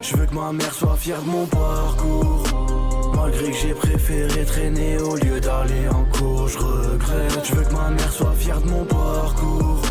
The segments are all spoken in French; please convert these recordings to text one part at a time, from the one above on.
Je veux que ma mère soit fière de mon parcours. Malgré que j'ai préféré traîner au lieu d'aller en cours, je regrette. Je veux que ma mère soit fière de mon parcours.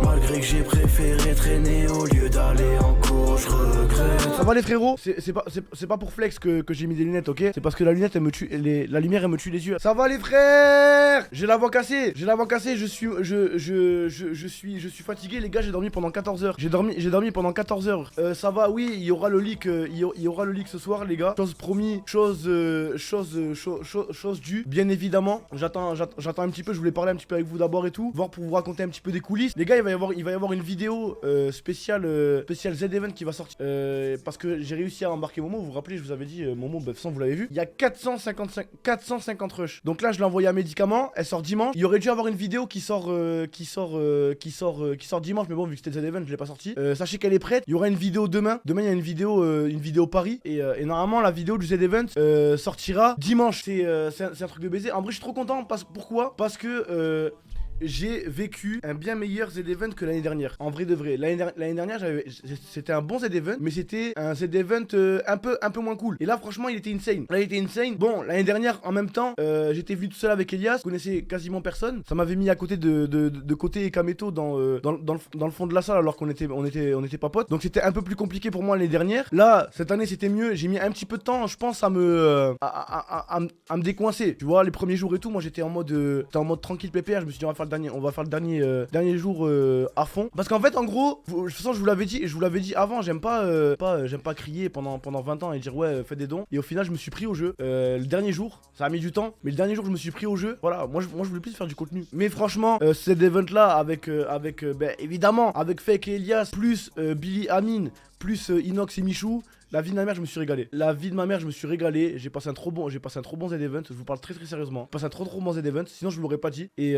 Malgré que j'ai préféré traîner au lieu d'aller en cours, je regrette. Ça va les frérots? C'est pas pour flex que j'ai mis des lunettes, ok? C'est parce que la lunette elle me tue, la lumière elle me tue les yeux. Ça va les frères? J'ai la voix cassée, je suis fatigué les gars, j'ai dormi pendant 14 heures. J'ai dormi pendant 14 heures. Ça va, oui, il y aura le leak, il y aura le leak ce soir les gars. Chose promis, chose due, bien évidemment. J'attends un petit peu, je voulais parler un petit peu avec vous d'abord et tout, voir pour vous raconter un petit peu des coulisses. Les gars, il va y avoir une vidéo spéciale Z-Event qui va sortir parce que j'ai réussi à embarquer Momo. Vous vous rappelez, je vous avais dit Momo, bah, de toute façon vous l'avez vu. Il y a 450 rushs. Donc là je l'ai envoyé à Médicament, elle sort dimanche. Il y aurait dû avoir une vidéo qui sort dimanche, mais bon vu que c'était Z-Event je l'ai pas sorti. Sachez qu'elle est prête. Il y aura une vidéo demain. Demain il y a une vidéo Paris et normalement la vidéo du Z-Event sortira dimanche. C'est un truc de baiser. En vrai je suis trop content pourquoi? Parce que j'ai vécu un bien meilleur Z-Event que l'année dernière. En vrai de vrai. L'année dernière, c'était un bon Z-Event, mais c'était un Z-Event un peu moins cool. Et là, franchement, il était insane. Là, il était insane. Bon, l'année dernière, en même temps, j'étais venu tout seul avec Elias. Je connaissais quasiment personne. Ça m'avait mis à côté de côté Kameto dans le fond de la salle alors qu'on était pas potes. Donc c'était un peu plus compliqué pour moi l'année dernière. Là, cette année, c'était mieux. J'ai mis un petit peu de temps, je pense, à me décoincer. Tu vois, les premiers jours et tout, moi j'étais en mode tranquille pépère. Je me suis dit, on va faire le dernier jour à fond. Parce qu'en fait, en gros, de toute façon, je vous l'avais dit avant, j'aime pas crier pendant 20 ans et dire ouais, fais des dons. Et au final, je me suis pris au jeu. Le dernier jour, ça a mis du temps, mais le dernier jour, je me suis pris au jeu. Voilà, moi je voulais plus faire du contenu. Mais franchement, cet event là, avec évidemment, avec Fake et Elias, plus Billy Amin, plus Inox et Michou. La vie de ma mère, je me suis régalé. J'ai passé un trop bon Z-Event. Je vous parle très sérieusement. J'ai passé un trop bon Z-Event. Sinon, je vous l'aurais pas dit. Et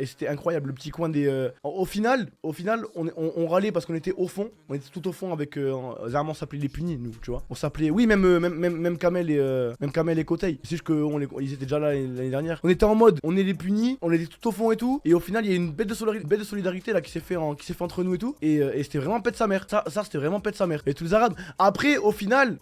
c'était incroyable. Le petit coin des. Au final, on râlait parce qu'on était au fond. On était tout au fond avec. Généralement, on s'appelait les punis, nous, tu vois. On s'appelait. Oui, même Kamel et Kotei. C'est juste qu'ils étaient déjà là l'année dernière. On était en mode. On est les punis. On était tout au fond et tout. Et au final, il y a une bête de solidarité là qui s'est fait entre nous et tout. Et c'était vraiment pète sa mère. Ça, c'était vraiment pète sa mère. Et tous les Arabes. Après, au final,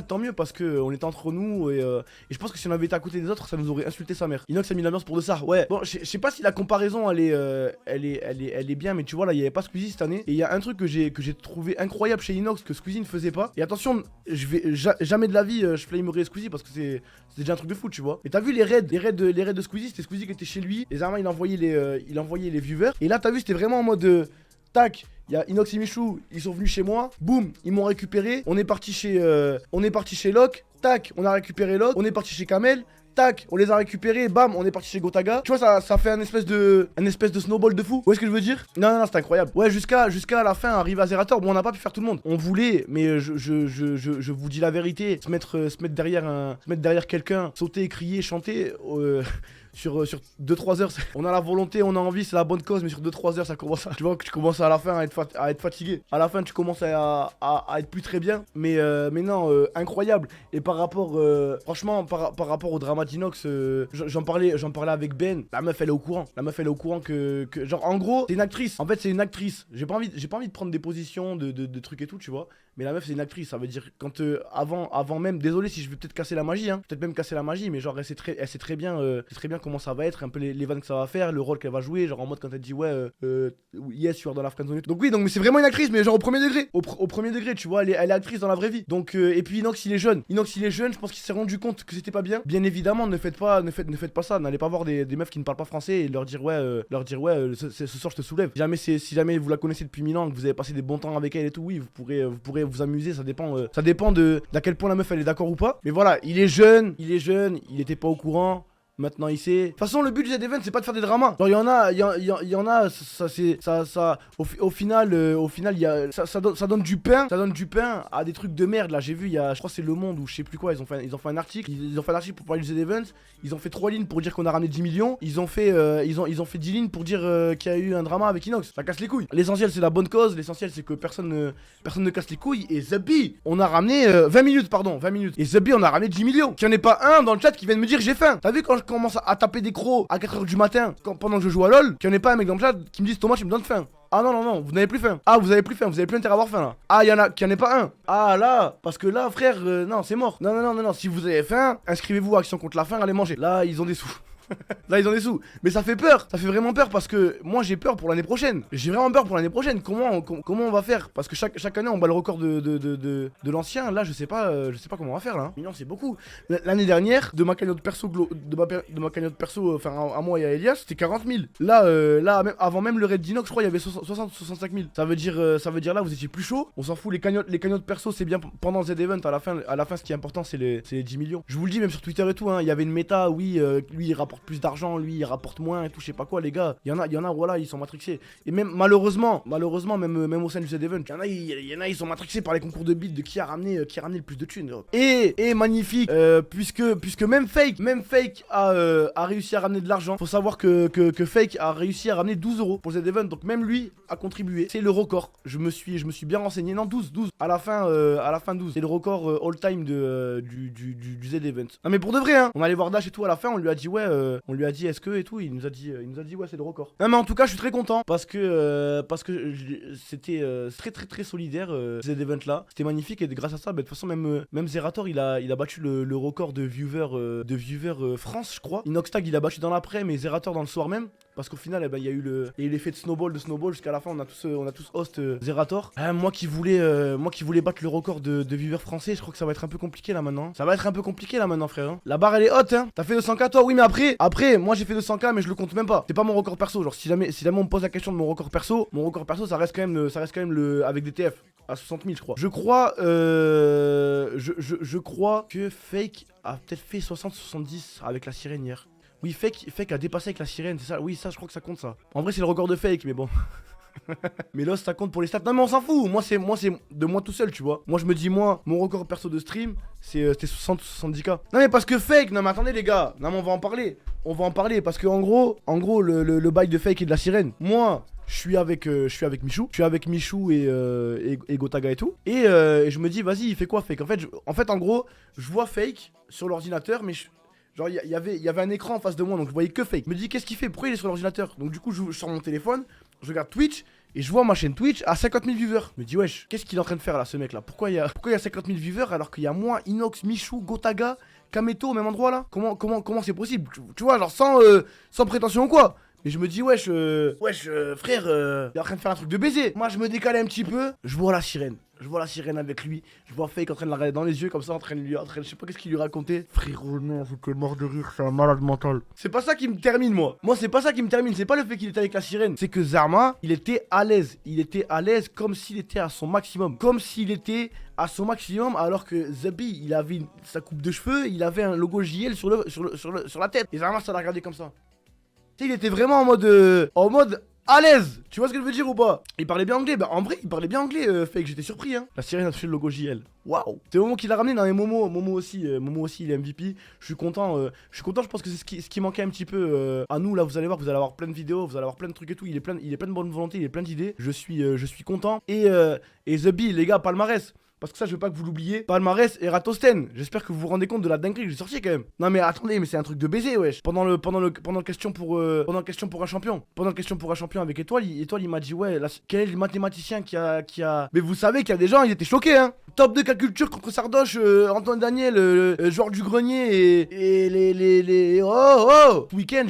tant mieux parce que on était entre nous et je pense que si on avait été à côté des autres, ça nous aurait insulté sa mère. Inox a mis l'ambiance pour de ça. Ouais. Bon, je sais pas si la comparaison elle est bien, mais tu vois là, il y avait pas Squeezie cette année. Et il y a un truc que j'ai trouvé incroyable chez Inox que Squeezie ne faisait pas. Et attention, jamais de la vie je flamerai Squeezie parce que c'est déjà un truc de fou, tu vois. Et t'as vu les raids de Squeezie, c'était Squeezie qui était chez lui. Et Zarma il envoyait les viewers. Et là t'as vu, c'était vraiment en mode tac. Il y a Inox et Michou, ils sont venus chez moi, boum, ils m'ont récupéré. On est parti chez Locke, tac, on a récupéré Locke. On est parti chez Kamel, tac, on les a récupérés, bam, on est parti chez Gotaga. Tu vois, ça fait un espèce de snowball de fou. Vous voyez ce que je veux dire? Non, c'est incroyable. Ouais, jusqu'à la fin, arriver à Zerator, bon, on n'a pas pu faire tout le monde. On voulait, mais je vous dis la vérité, se mettre derrière quelqu'un, sauter, crier, chanter. Sur 2-3 heures, on a la volonté, on a envie, c'est la bonne cause, mais sur 2-3 heures, ça commence à. Tu vois que tu commences à la fin à être fatigué. À la fin, tu commences à être plus très bien. Mais non, incroyable. Et par rapport, franchement, par rapport au drama d'Inox, j'en parlais avec Ben. La meuf, elle est au courant. Que genre, en gros, c'est une actrice. En fait, c'est une actrice. J'ai pas envie de prendre des positions de trucs et tout, tu vois. Mais la meuf, c'est une actrice. Ça veut dire, quand avant même, désolé si je vais peut-être casser la magie, hein. Peut-être même casser la magie, mais genre, elle sait très bien comment ça va être, un peu les vannes que ça va faire, le rôle qu'elle va jouer, genre en mode quand elle dit ouais, yes, tu es dans la friendzone. Donc oui, mais c'est vraiment une actrice, mais genre au premier degré. Au premier degré, tu vois, elle est actrice dans la vraie vie. Donc, et puis Inox, il est jeune, je pense qu'il s'est rendu compte que c'était pas bien. Bien évidemment, ne faites pas ça, n'allez pas voir des meufs qui ne parlent pas français et leur dire ouais, ce soir je te soulève. Si jamais vous la connaissez depuis 1000 ans, que vous avez passé des bons temps avec elle et tout, oui, vous pourrez vous amuser, ça dépend d'à quel point la meuf elle est d'accord ou pas. Mais voilà, il est jeune, il était pas au courant. Maintenant il sait. De toute façon le but du Z-Event c'est pas de faire des dramas. Genre il y en a ça au final il y a ça donne du pain à des trucs de merde là. J'ai vu je crois que c'est Le Monde ou je sais plus quoi, ils ont fait un article, pour parler du Z-Event. Ils ont fait 3 lignes pour dire qu'on a ramené 10 millions. Ils ont fait 10 lignes pour dire qu'il y a eu un drama avec Inox. Ça casse les couilles. L'essentiel c'est la bonne cause, l'essentiel c'est que personne ne casse les couilles. Et Zabi, on a ramené 20 minutes. Et Zabi, on a ramené 10 millions. Qu'il n'y en ait pas un dans le chat qui vienne me dire j'ai faim. T'as vu quand je commence à taper des crocs à 4h du matin pendant que je joue à LoL, qu'il n'y en ait pas un mec dans le chat qui me dise Thomas tu me donnes faim. Ah non, non, non, vous n'avez plus faim. Ah, vous avez plus faim, vous avez plus intérêt à avoir faim là. Ah, il y en a, qu'il n'y en ait pas un. Ah là, parce que là, frère, non, c'est mort. Non, non, non, non, non, si vous avez faim, inscrivez-vous à Action contre la faim, allez manger. Là, ils ont des sous. Là ils ont des sous. Mais ça fait peur. Ça fait vraiment peur parce que moi j'ai peur pour l'année prochaine. J'ai vraiment peur pour l'année prochaine. Comment on va faire? Parce que chaque année on bat le record de l'ancien. Là je sais pas comment on va faire là. Millions c'est beaucoup. L'année dernière de ma cagnotte perso de ma cagnotte perso, enfin à moi et à Elias, c'était 40 000. Là même, avant même le raid d'Inox je crois il y avait 65 000. Ça veut dire là vous étiez plus chaud. On s'en fout, les cagnottes perso c'est bien pendant le Z-Event. À la fin ce qui est important c'est les 10 millions. Je vous le dis même sur Twitter et tout hein, il y avait une méta, oui, lui il rapporte plus d'argent, lui il rapporte moins et tout, je sais pas quoi les gars. Il y en a voilà, ils sont matrixés. Et même malheureusement même au sein du Z-Event, il y en a ils sont matrixés par les concours de beat de qui a ramené le plus de thunes. Et magnifique, puisque même Fake a réussi à ramener de l'argent. Faut savoir que Fake a réussi à ramener 12 euros pour le Z-Event, donc même lui a contribué. C'est le record. Je me suis bien renseigné. Non, 12 à la fin 12. C'est le record all time du Z-Event. Non mais pour de vrai hein, on allait voir Dash et tout à la fin, on lui a dit ouais, est-ce que et tout, il nous a dit ouais c'est le record. Non mais en tout cas je suis très content parce que c'était très solidaire cet event là, c'était magnifique et grâce à ça, bah, de toute façon même Zerator il a battu le record de viewers France je crois. Inoxtag il a battu dans l'après mais Zerator dans le soir même. Parce qu'au final, il y a eu l'effet de snowball jusqu'à la fin, on a tous host Zerator. Moi qui voulais battre le record de viewers français, je crois que ça va être un peu compliqué là maintenant. Ça va être un peu compliqué là maintenant, frère. Hein. La barre elle est haute, hein. T'as fait 200K toi, oui, mais après, moi j'ai fait 200K, mais je le compte même pas. C'est pas mon record perso. Genre, si jamais on me pose la question de mon record perso, ça reste quand même le avec des TF à 60 000, je crois. Je crois que Fake a peut-être fait 60-70 avec la sirène hier. Oui, Fake a dépassé avec la sirène, c'est ça. Oui, ça, je crois que ça compte ça. En vrai, c'est le record de Fake, mais bon. Mais là, ça compte pour les stats. Non, mais on s'en fout. Moi, c'est de moi tout seul, tu vois. Moi, je me dis, mon record perso de stream, c'était 60-70K. Non, mais parce que Fake, non, mais attendez, les gars. Non, mais on va en parler. Parce que, en gros, le bail de Fake et de la sirène. Moi, je suis avec Michou. Je suis avec Michou et Gotaga et tout. Et je me dis, vas-y, il fait quoi, Fake? En fait, en gros, je vois Fake sur l'ordinateur, mais genre, il y avait un écran en face de moi, donc je voyais que Fake. Je me dis, qu'est-ce qu'il fait? Pourquoi il est sur l'ordinateur? Donc, du coup, je sors mon téléphone, je regarde Twitch, et je vois ma chaîne Twitch à 50 000 viewers. Je me dis, wesh, qu'est-ce qu'il est en train de faire là, ce mec là? Pourquoi il y a 50 000 viewers alors qu'il y a moi, Inox, Michou, Gotaga, Kameto au même endroit là? Comment c'est possible? Tu vois, genre, sans prétention ou quoi? Et je me dis, wesh, frère, il est en train de faire un truc de baiser. Moi, je me décale un petit peu, je vois la sirène. Avec lui, je vois Fake en train de la regarder dans les yeux comme ça, en train de je sais pas qu'est-ce qu'il lui racontait. Frérot, non, j'étais mort de rire, c'est un malade mental. C'est pas ça qui me termine, moi. C'est pas ça qui me termine, c'est pas le fait qu'il était avec la sirène. C'est que Zarma, il était à l'aise. Comme s'il était à son maximum. Alors que Zabi, il avait sa coupe de cheveux, il avait un logo JL sur la tête. Et Zarma, ça l'a regardé comme ça. Tu sais, il était vraiment en mode à l'aise. Tu vois ce que je veux dire ou pas? Il parlait bien anglais. Bah en vrai il parlait bien anglais, Fake, j'étais surpris hein. La sirène a touché le logo JL. Waouh. C'est Momo qui l'a ramené. Non mais Momo aussi il est MVP. Je suis content, je pense que c'est ce qui manquait un petit peu à nous là. Vous allez voir, vous allez avoir plein de vidéos, vous allez avoir plein de trucs et tout. Il est plein de bonne volonté, il est plein d'idées. Je suis content. Et The Bee, les gars, palmarès. Parce que ça, je veux pas que vous l'oubliez. Palmarès et Ratosten. J'espère que vous vous rendez compte de la dinguerie que j'ai sorti quand même. Non mais attendez, mais c'est un truc de baiser, wesh. Pendant le question pour un champion. Pendant le question pour un champion avec Étoile, il m'a dit ouais, quel est le mathématicien qui a. Mais vous savez qu'il y a des gens, ils étaient choqués, hein. Top 2 calculture contre Sardoche, Antoine Daniel, joueur du grenier et les. Oh Ce week-end,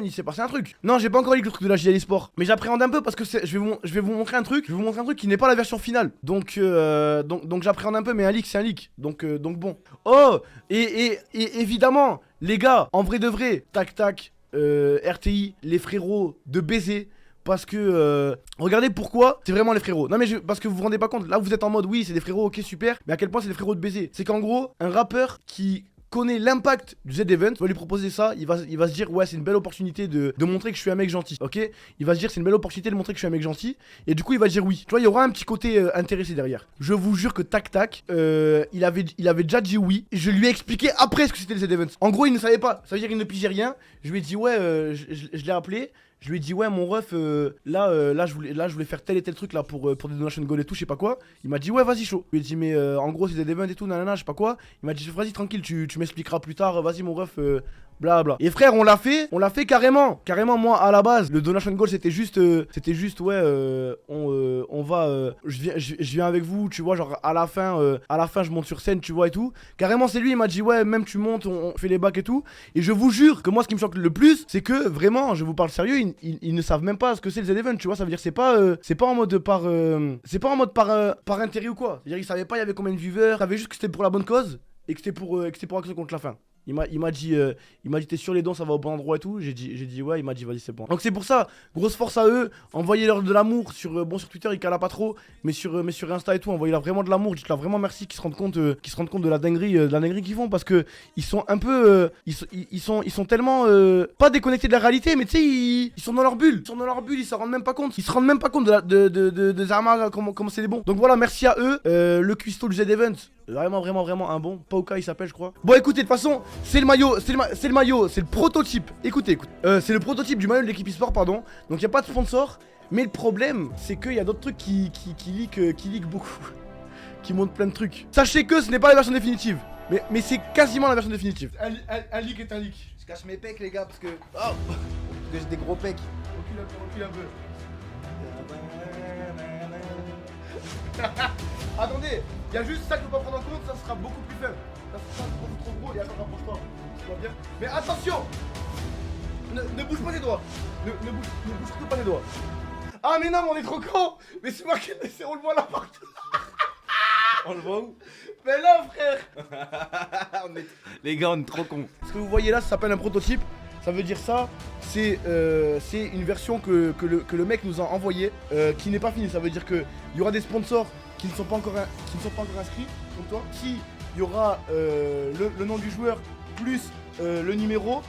il s'est passé un truc. Non, j'ai pas encore lu le truc de la JL Sport. Mais j'appréhende un peu parce que je vais vous montrer un truc. Je vais vous montrer un truc qui n'est pas la version finale. Donc j'appréhende un peu, mais un leak c'est un leak. Donc bon. Oh et évidemment, les gars, en vrai de vrai, tac, RTI, les frérots de baiser. Parce que, regardez pourquoi c'est vraiment les frérots. Non mais parce que vous vous rendez pas compte, là vous êtes en mode oui c'est des frérots, ok super. Mais à quel point c'est des frérots de baiser. C'est qu'en gros, un rappeur qui connaît l'impact du Z-Event va lui proposer ça, il va se dire ouais c'est une belle opportunité de montrer que je suis un mec gentil, ok. Il va se dire c'est une belle opportunité de montrer que je suis un mec gentil. Et du coup il va dire oui. Tu vois, il y aura un petit côté intéressé derrière. Je vous jure que tac, il avait déjà dit oui. Je lui ai expliqué après ce que c'était le Z-Event. En gros il ne savait pas, ça veut dire qu'il ne pigeait rien. Je lui ai dit ouais, je l'ai appelé. Je lui ai dit ouais mon ref là je voulais faire tel et tel truc là pour des donation goal et tout, je sais pas quoi. Il m'a dit ouais vas-y chaud. Je lui ai dit mais en gros c'est des events et tout nanana je sais pas quoi. Il m'a dit vas-y tranquille tu m'expliqueras plus tard, vas-y mon ref Blabla. Et frère, on l'a fait carrément. Carrément, moi, à la base, le donation goal, c'était juste, ouais, on va, je viens avec vous, tu vois, genre, à la fin, je monte sur scène, tu vois, et tout. Carrément, c'est lui, il m'a dit, ouais, même tu montes, on fait les bacs et tout. Et je vous jure que moi, ce qui me choque le plus, c'est que, vraiment, je vous parle sérieux, ils ne savent même pas ce que c'est le Z-Event, tu vois, ça veut dire, c'est pas en mode par intérêt ou quoi. C'est-à-dire, ils savaient pas, il y avait combien de viewers, ils savaient juste que c'était pour la bonne cause. Et que c'était pour Action contre la faim. Il m'a dit t'es sur les dons, ça va au bon endroit et tout. J'ai dit ouais, il m'a dit vas-y c'est bon. Donc c'est pour ça, grosse force à eux. Envoyez-leur de l'amour sur Twitter ils calent pas trop, mais sur Insta et tout, envoyez-leur vraiment de l'amour. Dites-leur vraiment merci, qu'ils se rendent compte de la dinguerie qu'ils font, parce que ils sont un peu ils sont tellement pas déconnectés de la réalité, mais tu sais ils sont dans leur bulle. Ils s'en rendent même pas compte. Ils se rendent même pas compte de Zama, comment c'est des bons. Donc voilà, merci à eux. Le cuistot du Z-Event, vraiment un bon. Pauka il s'appelle je crois. Bon écoutez, de toute façon, c'est le maillot, c'est le prototype. Écoutez, c'est le prototype du maillot de l'équipe e-sport, pardon. Donc il y a pas de sponsor, mais le problème, c'est qu'il y a d'autres trucs qui leak beaucoup, qui montrent plein de trucs. Sachez que ce n'est pas la version définitive, mais c'est quasiment la version définitive. Un leak est un leak. Je cache mes pecs les gars parce que j'ai des gros pecs. Recule un peu. Attendez, il y a juste ça qu'il faut pas prendre en compte, ça sera beaucoup plus faible. Ça sera beaucoup trop gros et attends, rapproche-toi. Tu vois bien. Mais attention, ne bouge pas les doigts. Ne bouge surtout pas les doigts. Ah mais non, mais on est trop con. Mais c'est marqué, on le voit là partout. On le voit où? Mais là frère. Les gars, on est trop cons. Ce que vous voyez là, ça s'appelle un prototype. Ça veut dire ça, c'est une version que le mec nous a envoyé, qui n'est pas finie. Ça veut dire qu'il y aura des sponsors qui ne sont pas encore inscrits, comme toi. Ici, il y aura le nom du joueur plus le numéro.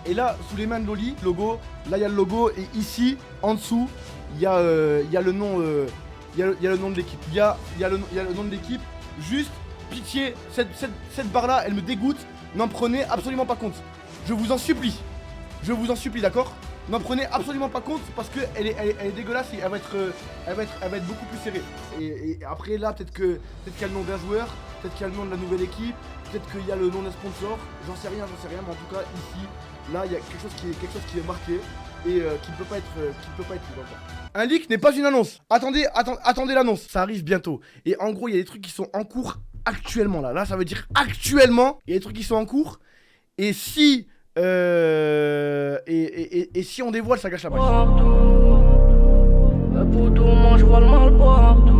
Et là, sous les mains de Loli, logo, là il y a le logo. Et ici, en dessous, il y a le nom le nom de l'équipe. Il y a le nom de l'équipe. Juste, pitié, cette barre là, elle me dégoûte. N'en prenez absolument pas compte. Je vous en supplie, d'accord? N'en prenez absolument pas compte parce que elle est dégueulasse et elle va être beaucoup plus serrée. Et après là, peut-être qu'il y a le nom d'un joueur, peut-être qu'il y a le nom de la nouvelle équipe, peut-être qu'il y a le nom d'un sponsor, j'en sais rien, mais en tout cas ici, là il y a quelque chose qui est marqué et qui ne peut pas être tout. Un leak n'est pas une annonce. Attendez l'annonce, ça arrive bientôt. Et en gros, il y a des trucs qui sont en cours actuellement là. Là, ça veut dire actuellement, il y a des trucs qui sont en cours. Et si si on dévoile, ça gâche la magie. Partout, moi je vois le mal partout.